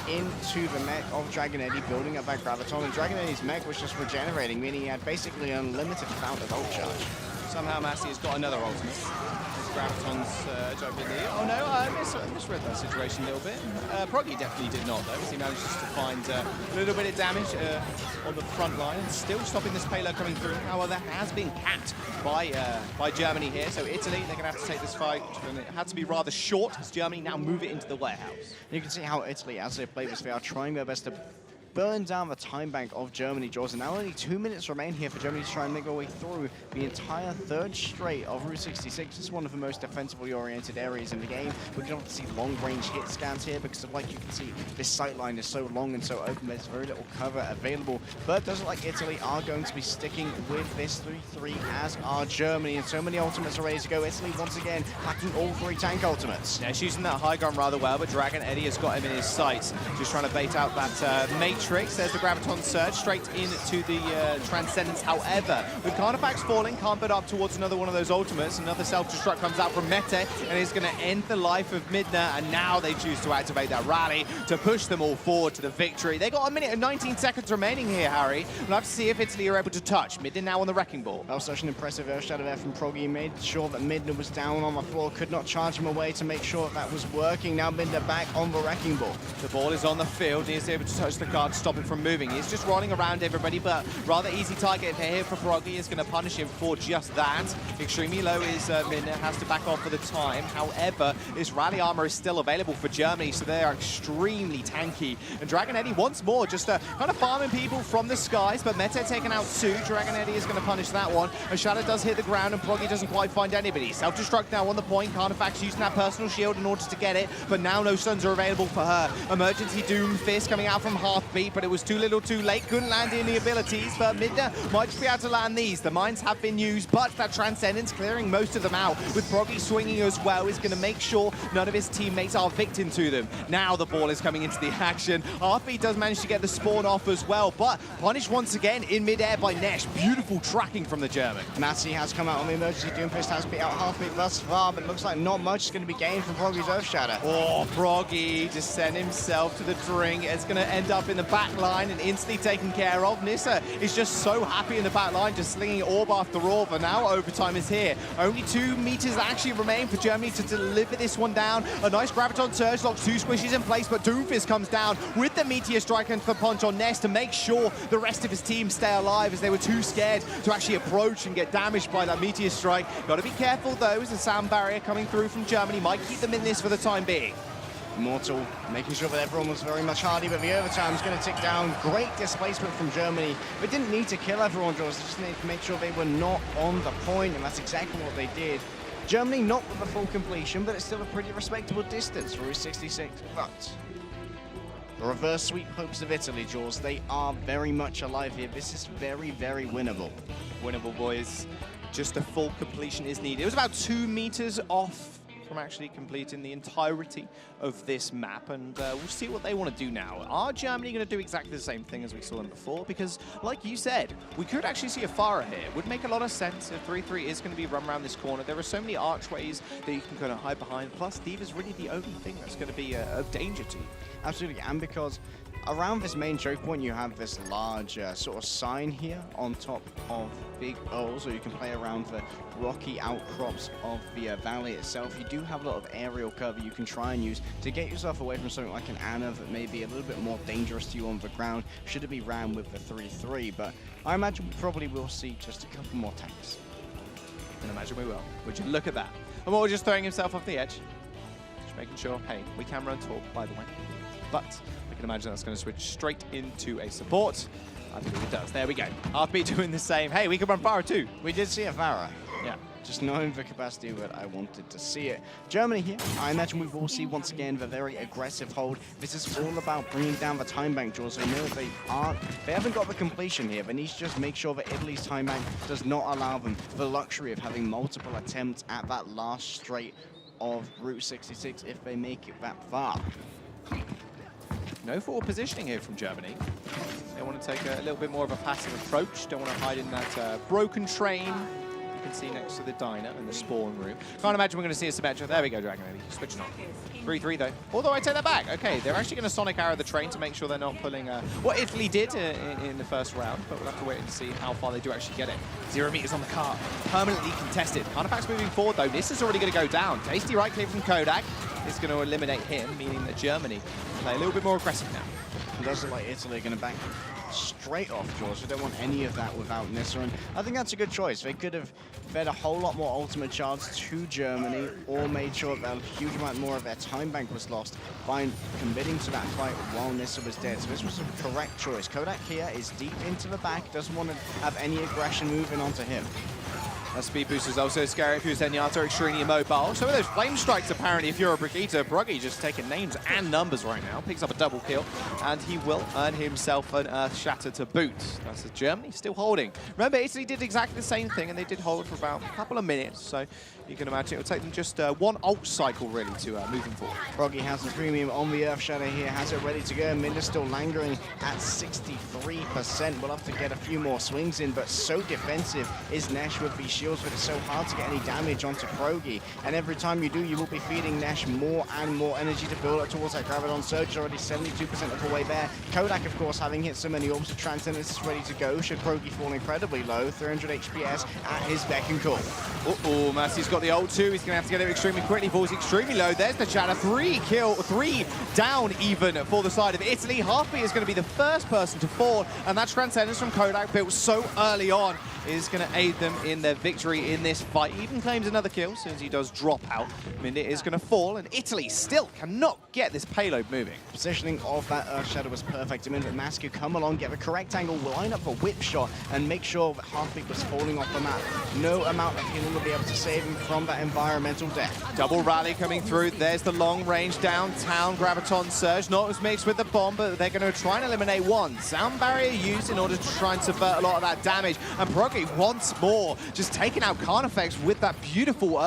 into the mech of Dragon Eddie, building up that Graviton, and Dragon Eddie's mech was just regenerating, meaning he had basically an unlimited amount of ult charge. Somehow Massey has got another ultimate. Graviton Surge, I believe. Oh no, I misread that situation a little bit. Proggy definitely did not, though, as he managed just to find a little bit of damage on the front line, and still stopping this payload coming through. However, that has been capped by Germany here, so Italy, they're going to have to take this fight, and it had to be rather short, as Germany now move it into the warehouse. You can see how Italy, as they play this, they are trying their best to burn down the time bank of Germany, Jaws. And now only 2 minutes remain here for Germany to try and make their way through the entire third straight of Route 66. This is one of the most defensively oriented areas in the game. We're going to see long-range hit scans here because, like you can see, this sight line is so long and so open, there's very little cover available. But it does look like Italy are going to be sticking with this 3-3, as are Germany. And so many ultimates are ready to go. Italy, once again, packing all 3 tank ultimates. Yeah, she's using that high ground rather well, but Dragon Eddie has got him in his sights. Just trying to bait out that Matrix. There's the Graviton Surge straight into the Transcendence. However, with Carnifex falling, can't put up towards another one of those ultimates. Another self-destruct comes out from Mete, and is going to end the life of Midna. And now they choose to activate that rally to push them all forward to the victory. They got 1 minute and 19 seconds remaining here, Harry. We'll have to see if Italy are able to touch. Midna now on the Wrecking Ball. That was such an impressive air shadow there from Proggy. He made sure that Midna was down on the floor, could not charge him away to make sure that was working. Now Midna back on the Wrecking Ball. The ball is on the field. He is able to touch the guard to stop it from moving. He's just rolling around everybody, but rather easy target here for Proggy. Is going to punish him for just that. Extremely low is Midna, has to back off for the time. However, this rally armor is still available for Germany, so they are extremely tanky. And Dragon Eddie once more just kind of farming people from the skies, but Mete taken out 2. Dragon Eddie is going to punish that one. A Shadow does hit the ground, and Proggy doesn't quite find anybody. Self-destruct now on the point. Carnifex using that personal shield in order to get it, but now no stuns are available for her. Emergency Doom Fist coming out from Heartbeat, but it was too little too late. Couldn't land any abilities, but Midna might just be able to land these. The mines have been used, but that Transcendence clearing most of them out. With Proggy swinging as well, is going to make sure none of his teammates are victim to them. Now the ball is coming into the action. Heartbeat does manage to get the spawn off as well, but punished once again in midair by Nesh. Beautiful tracking from the German. Matty has come out on the emergency Doom Fist, has beat out Heartbeat thus far, but it looks like not much is going to be gained from Proggy's Earth Shadow. Oh, Proggy just sent himself to the drink. It's going to end up in the back line and instantly taken care of. Nissa is just so happy in the back line, just slinging orb after orb, and now overtime is here. Only 2 meters actually remain for Germany to deliver this one down. A nice Graviton Surge locks 2 squishies in place, but Doomfist comes down with the Meteor Strike and the punch on Ness to make sure the rest of his team stay alive, as they were too scared to actually approach and get damaged by that Meteor Strike. Got to be careful though, as the sound barrier coming through from Germany might keep them in this for the time being. Immortal making sure that everyone was very much hardy, but the overtime is going to tick down. Great displacement from Germany. They didn't need to kill everyone, Jaws. They just needed to make sure they were not on the point, and that's exactly what they did. Germany not with the full completion, but it's still a pretty respectable distance for Route 66. But the reverse sweep hopes of Italy, Jaws, they are very much alive here. This is very, very winnable. Winnable, boys. Just a full completion is needed. It was about 2 meters off from actually completing the entirety of this map, and we'll see what they want to do now. Are Germany going to do exactly the same thing as we saw them before? Because, like you said, we could actually see a Farah here. Would make a lot of sense if 3-3 is going to be run around this corner. There are so many archways that you can kind of hide behind, plus Diva's really the only thing that's going to be a danger to you. Absolutely, and because around this main choke point, you have this large sort of sign here on top of Big O, so you can play around the rocky outcrops of the valley itself. You do have a lot of aerial cover you can try and use to get yourself away from something like an Anna that may be a little bit more dangerous to you on the ground, should it be ran with the 3-3. But I imagine we probably will see just a couple more tanks. I can imagine we will. Would you look at that? And we're just throwing himself off the edge. Just making sure, hey, we can run tall, by the way. But I can imagine that's going to switch straight into a support. I believe it does. There we go. Heartbeat doing the same. Hey, we can run Farah too. We did see a Farah. Yeah. Just not in the capacity that I wanted to see it. Germany here, I imagine we will see once again the very aggressive hold. This is all about bringing down the time bank, Jaws. So know they haven't got the completion here. They need to just make sure that Italy's time bank does not allow them the luxury of having multiple attempts at that last straight of Route 66 if they make it that far. No forward positioning here from Germany. They want to take a little bit more of a passive approach. Don't want to hide in that broken train you can see next to the diner and the spawn room. Can't imagine we're going to see a Symmetra. There we go, Dragon Lady. Switching on. 3-3 though. Although I take that back. Okay, they're actually going to Sonic Arrow the train to make sure they're not pulling what Italy did in the first round, but we'll have to wait and see how far they do actually get it. 0 meters on the cart. Permanently contested. Carnifex moving forward though. This is already going to go down. Tasty right click from Kodak is going to eliminate him, meaning that Germany play a little bit more aggressive now. does look like Italy are going to back straight off Jaws. We don't want any of that without Nissa, and I think that's a good choice. They could have fed a whole lot more ultimate charge to Germany, or made sure that a huge amount more of their time bank was lost by committing to that fight while Nissa was dead. So this was a correct choice. Kodak here is deep into the back, doesn't want to have any aggression moving onto him. That speed boost is also scary if you're Zenyatta, extremely immobile. So with those flame strikes, apparently, if you're a Brigitte, Bruggy just taking names and numbers right now. Picks up a double kill, and he will earn himself an Earth Shatter to boot. That's Germany still holding. Remember, Italy did exactly the same thing, and they did hold for about a couple of minutes. So you can imagine it will take them just one ult cycle, really, to move them forward. Bruggy has the premium on the Earth Shatter here, has it ready to go. Min is still lingering at 63%. We'll have to get a few more swings in, but so defensive is Nesh with these shields that it's so hard to get any damage onto Krogi. And every time you do, you will be feeding Nesh more and more energy to build up towards that Graviton Surge. Already 72% of the way there. Kodak, of course, having hit so many orbs of Transcendence is ready to go. Should Krogi fall incredibly low, 300 HPS at his beck and call. Uh-oh, Massey's got the ult too. He's going to have to get it extremely quickly. Falls extremely low. There's the Shatter. 3 down even for the side of Italy. Halfbeat is going to be the first person to fall, and that Transcendence from Kodak, built so early on, is going to aid them in their victory in this fight. He even claims another kill as soon as he does drop out. Minute is going to fall, and Italy still cannot get this payload moving. Positioning of that Earth Shadow was perfect. I mean, that Mask could come along, get the correct angle, line up a whip shot, and make sure that Halfbeat was falling off the map. No amount of healing will be able to save him from that environmental death. Double rally coming through. There's the long range downtown Graviton Surge. Not as mixed with the bomb, but they're going to try and eliminate one. Sound barrier used in order to try and subvert a lot of that damage. And Bruggy once more just taking out Carnifex with that beautiful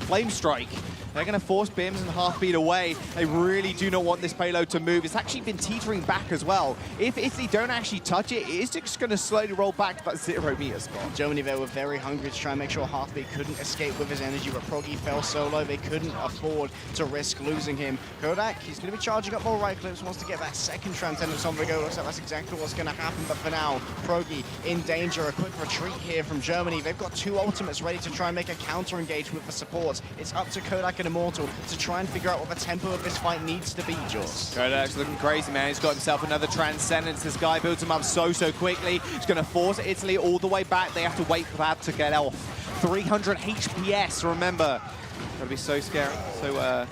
flame strike. They're going to force Bims and Halfbeat away. They really do not want this payload to move. It's actually been teetering back as well. If Italy don't actually touch it, it is just going to slowly roll back to that 0 meter spot. Germany, they were very hungry to try and make sure Halfbeat couldn't escape with his energy, but Proggy fell solo. They couldn't afford to risk losing him. Kodak, he's going to be charging up more right clicks, wants to get that second Transcendence on the go. Looks like that's exactly what's going to happen, but for now, Proggy in danger. A quick retreat here from Germany. They've got 2 ultimates ready to try and make a counter-engage with the supports. It's up to Kodak and Immortal to try and figure out what the tempo of this fight needs to be, Jaws. Kodak's looking crazy, man. He's got himself another Transcendence. This guy builds him up so quickly. He's going to force Italy all the way back. They have to wait for that to get off. 300 HPS, remember. Gotta be so scary, so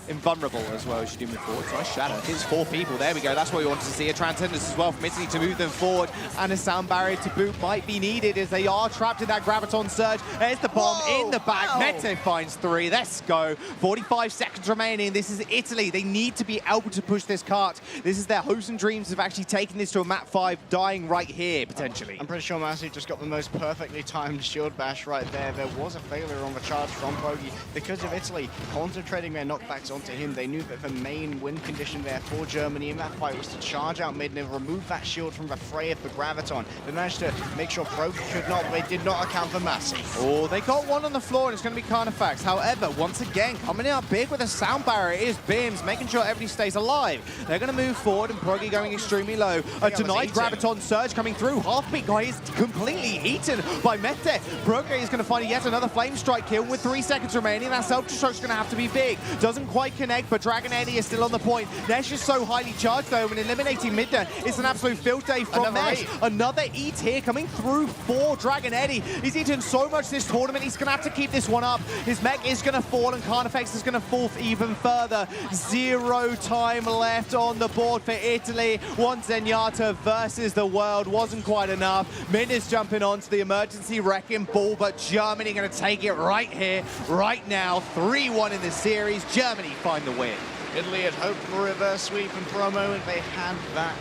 invulnerable as well as you do move forward. Nice Shatter. Hits 4 people. There we go. That's what we wanted to see. A Transcendence as well from Italy to move them forward. And a sound barrier to boot might be needed as they are trapped in that Graviton Surge. There's the bomb in the back. Wow. Mete finds 3. Let's go. 45 seconds remaining. This is Italy. They need to be able to push this cart. This is their hopes and dreams of actually taking this to a map 5, dying right here, potentially. I'm pretty sure Massey just got the most perfectly timed shield bash right there. There was a failure on the charge from Proggy because of Italy concentrating their knockbacks onto him. They knew that the main win condition there for Germany in that fight was to charge out mid and remove that shield from the fray of the Graviton. They managed to make sure Proggy could not, but they did not account for Massey. Oh, they got one on the floor, and it's going to be Carnifex. However, once again, coming out big with a sound barrier is Bims, making sure everybody stays alive. They're going to move forward, and Proggy going extremely low. A denied Graviton Surge coming through. Halfbeat guy is completely eaten by Mete. Proggy is going to find yet another Flame Strike kill with 3 seconds remaining. That self-destruct is going to have to be big. Doesn't quite connect, but Dragon Eddy is still on the point. Nesh is so highly charged, though, and eliminating mid there. It's an absolute field day from Nesh. Another eat here coming through for Dragon Eddy. He's eaten so much this tournament, he's going to have to keep this one up. His mech is going to fall, and Carnifex is going to fall even further. 0 time left on the board for Italy. One Zenyatta versus the world wasn't quite enough. Min is jumping onto the emergency wrecking ball, but Germany going to take it right here, right now. 3-1 in the series. Germany find the win. Italy had hoped for a reverse sweep, and for a moment they had that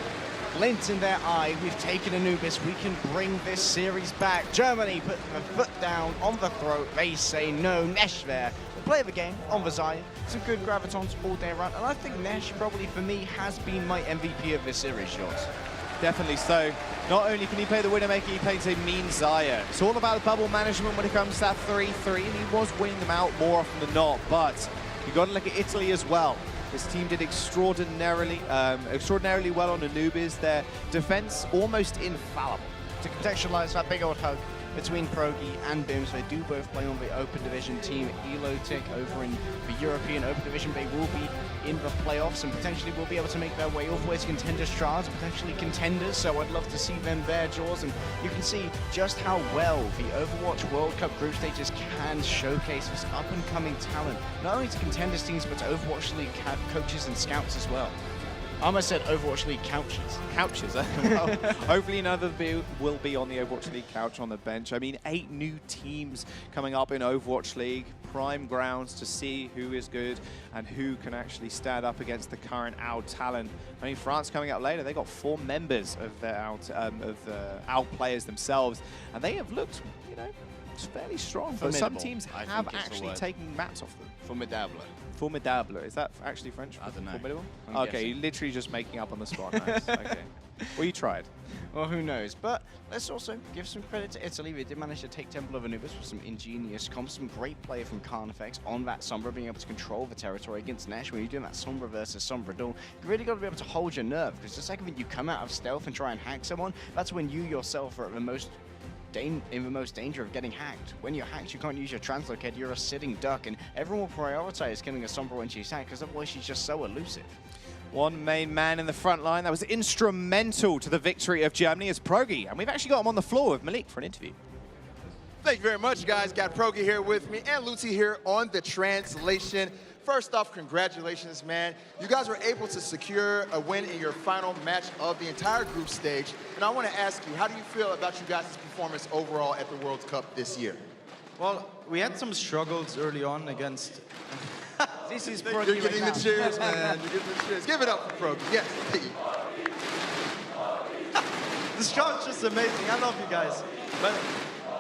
glint in their eye. We've taken Anubis. We can bring this series back. Germany put the foot down on the throat. They say no. Nesh there. Play the game on the Zion. Some good Gravitons all day around. And I think Nesh probably, for me, has been my MVP of this series, Jaws. Definitely so. Not only can he play the Widowmaker, he plays a mean Zaya. It's all about bubble management when it comes to that 3-3, and he was winning them out more often than not. But you got to look at Italy as well. This team did extraordinarily well on Anubis. Their defense almost infallible. To contextualize that big old hug, between Progi and Bims. They do both play on the Open Division team. Elotic over in the European Open Division, they will be in the playoffs and potentially will be able to make their way all the way to Contenders Trials, potentially contenders, so I'd love to see them there, Jaws, and you can see just how well the Overwatch World Cup group stages can showcase this up-and-coming talent, not only to Contenders teams, but to Overwatch League coaches and scouts as well. I almost said Overwatch League couches. Couches, well, hopefully another will be on the Overwatch League couch on the bench. I mean, 8 new teams coming up in Overwatch League. Prime grounds to see who is good and who can actually stand up against the current OWL talent. I mean, France coming up later, they got 4 members of their OWL players themselves, and they have looked, you know, fairly strong. But some teams have actually taken maps off them. Formidable. Formidable. Is that actually French? I don't know. Formidable? I'm okay, guessing. you're literally just making up on the spot. Nice. Okay. Well, you tried. Well, who knows? But let's also give some credit to Italy. They did manage to take Temple of Anubis with some ingenious comps, some great play from Carnifex on that Sombra, being able to control the territory against Nesh. When you're doing that Sombra versus Sombra duel, you really got to be able to hold your nerve, because the second that you come out of stealth and try and hack someone, that's when you yourself are at the most in the most danger of getting hacked. When you're hacked, you can't use your translocator, you're a sitting duck, and everyone will prioritize killing a Sombra when she's hacked, because otherwise she's just so elusive. One main man in the front line that was instrumental to the victory of Germany is Progi, and we've actually got him on the floor with Malik for an interview. Thank you very much, guys. Got Progi here with me and Lucy here on the translation. First off, congratulations, man. You guys were able to secure a win in your final match of the entire group stage. And I want to ask you, how do you feel about you guys' performance overall at the World Cup this year? Well, we had some struggles early on against... This is You're Progi getting right the now. cheers, man. You're getting the cheers. Give it up for Progi. Yes. This crowd's just amazing. I love you guys. But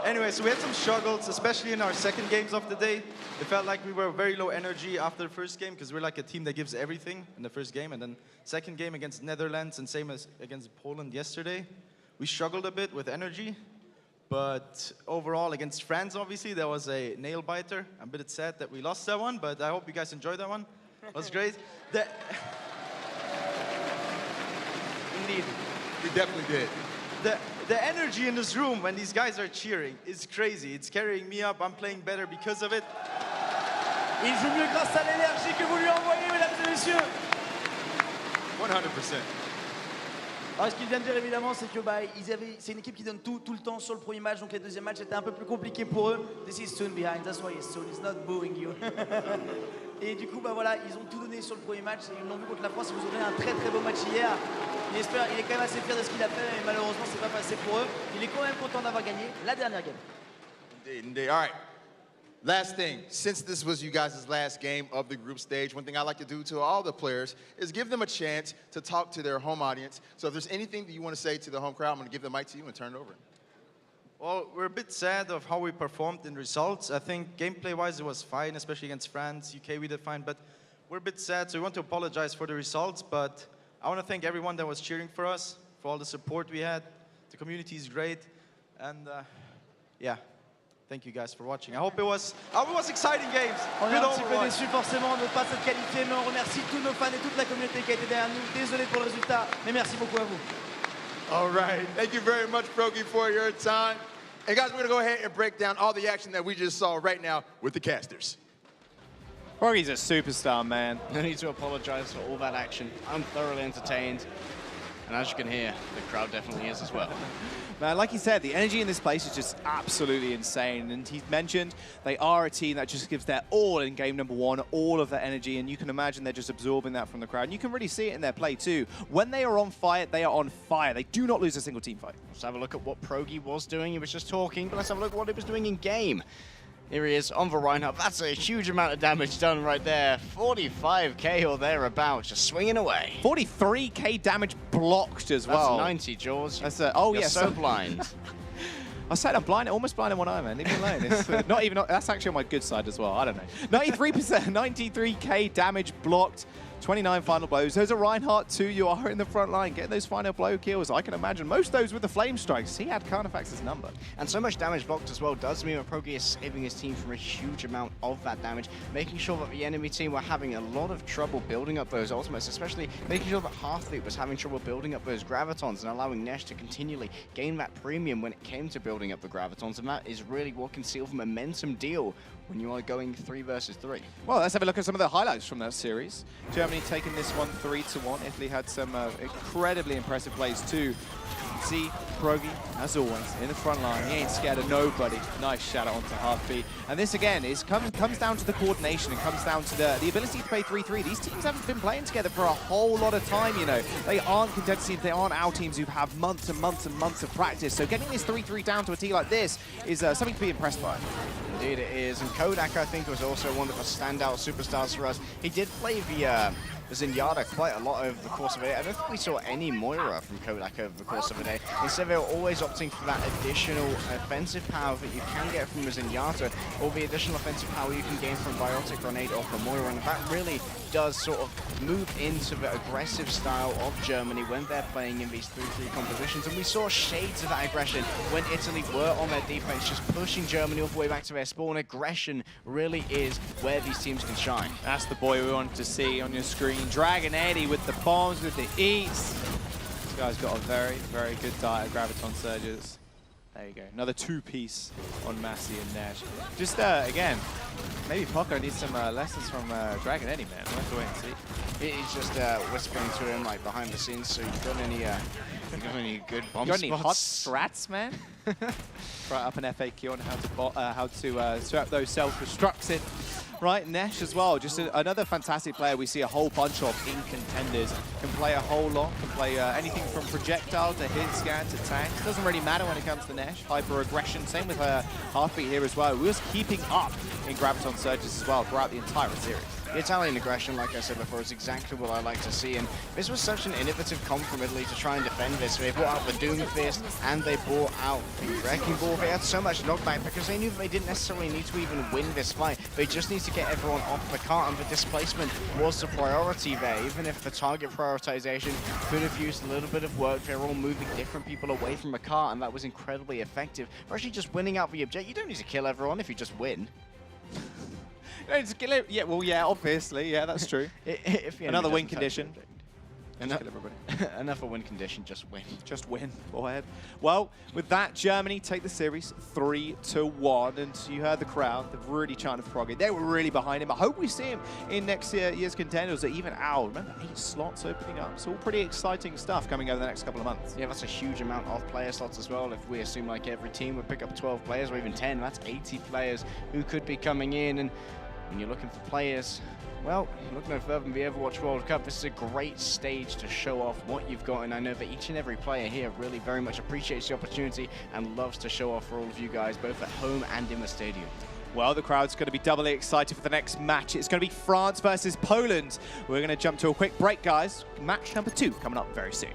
anyway, so we had some struggles, especially in our second games of the day. It felt like we were very low energy after the first game, because we're like a team that gives everything in the first game. And then second game against Netherlands, and same as against Poland yesterday, we struggled a bit with energy. But overall, against France, obviously, that was a nail-biter. I'm a bit sad that we lost that one, but I hope you guys enjoyed that one. It was great. Indeed. We definitely did. The energy in this room when these guys are cheering is crazy. It's carrying me up. I'm playing better because of it. Il joue mieux grâce à l'énergie que vous lui envoyez, mesdames et messieurs. 100%. Alors, ce qu'il vient de dire, évidemment, c'est que c'est une équipe qui donne tout le temps sur le premier match. Donc, les deuxièmes matchs étaient un peu plus compliqués pour eux. This is soon behind, that's why he's soon. He's not booing you. Et du coup, bah voilà, ils ont tout donné sur le premier match. Ils l'ont vu contre la France. Ils vous ont donné un très beau match hier. Il est quand même assez fier de ce qu'il a fait. Et malheureusement, c'est pas passé pour eux. Il est quand même content d'avoir gagné la dernière game. Indeed. All right. Last thing, since this was you guys' last game of the group stage, one thing I like to do to all the players is give them a chance to talk to their home audience. So if there's anything that you want to say to the home crowd, I'm going to give the mic to you and turn it over. Well, we're a bit sad of how we performed in results. I think gameplay-wise it was fine, especially against France, UK we did fine, but we're a bit sad, so we want to apologize for the results, but I want to thank everyone that was cheering for us, for all the support we had. The community is great, and yeah. Thank you guys for watching. I hope it was exciting games. On est un petit peu déçus forcément de ne pas s'être qualifié, mais on remercie tous nos fans et toute la communauté qui a été derrière nous. Désolé pour le résultat, mais merci beaucoup à vous. All right. Thank you very much, Progi, for your time. And guys, we're going to go ahead and break down all the action that we just saw right now with the casters. Progi's a superstar, man. No need to apologize for all that action. I'm thoroughly entertained. And as you can hear, the crowd definitely is as well. Man, like he said, the energy in this place is just absolutely insane. And he's mentioned they are a team that just gives their all in game number one, all of that energy. And you can imagine they're just absorbing that from the crowd. And you can really see it in their play too. When they are on fire, they are on fire. They do not lose a single team fight. Let's have a look at what Progi was doing. He was just talking, but let's have a look at what he was doing in game. Here he is on the Reinhardt. That's a huge amount of damage done right there. 45k or thereabouts, just swinging away. 43k damage blocked as well. That's 90, George. That's oh You're yes. so blind. I said I'm blind, almost blind in one eye, man. Leave me alone. It's that's actually on my good side as well. I don't know. 93%, 93k damage blocked. 29 final blows. Those are Reinhardt too. You are in the front line, getting those final blow kills. I can imagine most of those with the flame strikes. He had Carnifex's number. And so much damage blocked as well does mean that Progi is saving his team from a huge amount of that damage, making sure that the enemy team were having a lot of trouble building up those ultimates, especially making sure that Halfleet was having trouble building up those Gravitons and allowing Nesh to continually gain that premium when it came to building up the Gravitons, and that is really what can seal the momentum deal when you are going 3 versus 3. Well, let's have a look at some of the highlights from that series. Germany taking this one 3-1. Italy had some incredibly impressive plays too. See, Progi, as always, in the front line. He ain't scared of nobody. Nice shadow onto Halfbeat. And this, again, comes down to the coordination and comes down to the ability to play 3-3. These teams haven't been playing together for a whole lot of time, you know. They aren't contested teams. They aren't our teams who have months and months and months of practice. So getting this 3-3 down to a team like this is something to be impressed by. Indeed it is. And Kodak, I think, was also one of the standout superstars for us. He did play the Zenyatta quite a lot over the course of it. I don't think we saw any Moira from Kodak over the course of the day. Instead, they were always opting for that additional offensive power that you can get from a Zenyatta, or the additional offensive power you can gain from Biotic Grenade off the Moira, and that really does sort of move into the aggressive style of Germany when they're playing in these 3-3 compositions. And we saw shades of that aggression when Italy were on their defense, just pushing Germany all the way back to their spawn. Aggression really is where these teams can shine. That's the boy we wanted to see on your screen. Dragon Eddie with the bombs, with the eats. This guy's got a very, very good diet of Graviton Surges. There you go. Another 2-piece on Massey and Nash. Just, again, maybe Poco needs some lessons from Dragon Eddie, man. We'll have to wait and see. He's just whispering to him, like, behind the scenes, so you've got any good bomb Got spots? any hot strats, man? Right up an FAQ on how to swap those self-destructs in. Right, Nesh as well, just another fantastic player we see a whole bunch of in contenders. Can play a whole lot, can play anything from projectile to hit scan to tanks. Doesn't really matter when it comes to Nesh. Hyper aggression, same with her Halfbeat here as well. We was keeping up in Graviton Surges as well throughout the entire series. The Italian aggression, like I said before, is exactly what I like to see, and this was such an innovative comp from Italy to try and defend this. They brought out the Doom Fist, and they brought out the Wrecking Ball. They had so much knockback because they knew that they didn't necessarily need to even win this fight. They just need to get everyone off the cart, and the displacement was the priority there. Even if the target prioritization could have used a little bit of work, they were all moving different people away from the cart, and that was incredibly effective. We're actually just winning out the objective. You don't need to kill everyone if you just win. Yeah, well, yeah, obviously. Yeah, that's true. Another win condition. Enough a win condition, just win. Just win. Go ahead. Well, with that, Germany take the series 3-1. And you heard the crowd. They've really chanted for Progi. They were really behind him. I hope we see him in next year's contenders, or even out. Remember, 8 slots opening up. So all pretty exciting stuff coming over the next couple of months. Yeah, that's a huge amount of player slots as well. If we assume like every team would pick up 12 players or even 10, that's 80 players who could be coming in. And when you're looking for players, well, look no further than the Overwatch World Cup. This is a great stage to show off what you've got, and I know that each and every player here really very much appreciates the opportunity and loves to show off for all of you guys, both at home and in the stadium. Well, the crowd's going to be doubly excited for the next match. It's going to be France versus Poland. We're going to jump to a quick break, guys. Match number 2 coming up very soon.